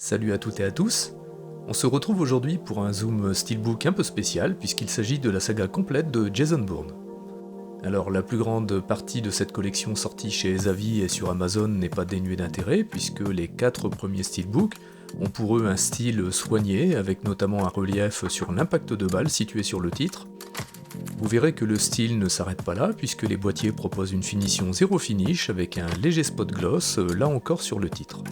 Salut à toutes et à tous. On se retrouve aujourd'hui pour un Zoom Steelbook un peu spécial puisqu'il s'agit de la saga complète de Jason Bourne. Alors la plus grande partie de cette collection sortie chez Zavi et sur Amazon n'est pas dénuée d'intérêt puisque les 4 premiers Steelbooks ont pour eux un style soigné avec notamment un relief sur l'impact de balle situé sur le titre. Vous verrez que le style ne s'arrête pas là puisque les boîtiers proposent une finition zéro finish avec un léger spot gloss là encore sur le titre.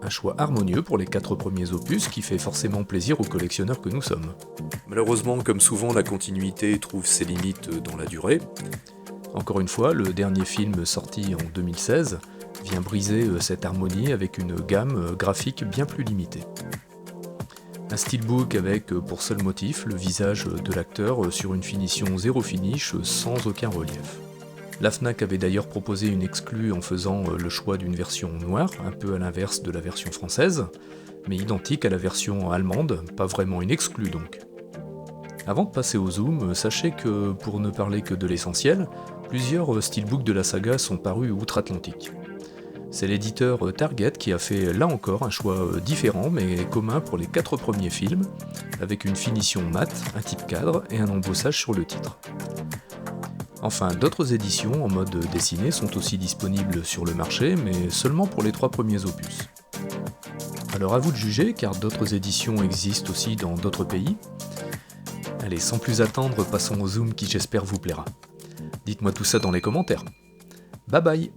Un choix harmonieux pour les 4 premiers opus qui fait forcément plaisir aux collectionneurs que nous sommes. Malheureusement, comme souvent, la continuité trouve ses limites dans la durée. Encore une fois, le dernier film sorti en 2016 vient briser cette harmonie avec une gamme graphique bien plus limitée. Un steelbook avec pour seul motif le visage de l'acteur sur une finition zéro finish sans aucun relief. La Fnac avait d'ailleurs proposé une exclue en faisant le choix d'une version noire, un peu à l'inverse de la version française, mais identique à la version allemande, pas vraiment une exclue donc. Avant de passer au zoom, sachez que, pour ne parler que de l'essentiel, plusieurs steelbooks de la saga sont parus outre-Atlantique. C'est l'éditeur Target qui a fait là encore un choix différent mais commun pour les 4 premiers films, avec une finition mate, un type cadre et un embossage sur le titre. Enfin, d'autres éditions en mode dessiné sont aussi disponibles sur le marché, mais seulement pour les 3 premiers opus. Alors à vous de juger, car d'autres éditions existent aussi dans d'autres pays. Allez, sans plus attendre, passons au zoom qui j'espère vous plaira. Dites-moi tout ça dans les commentaires. Bye bye!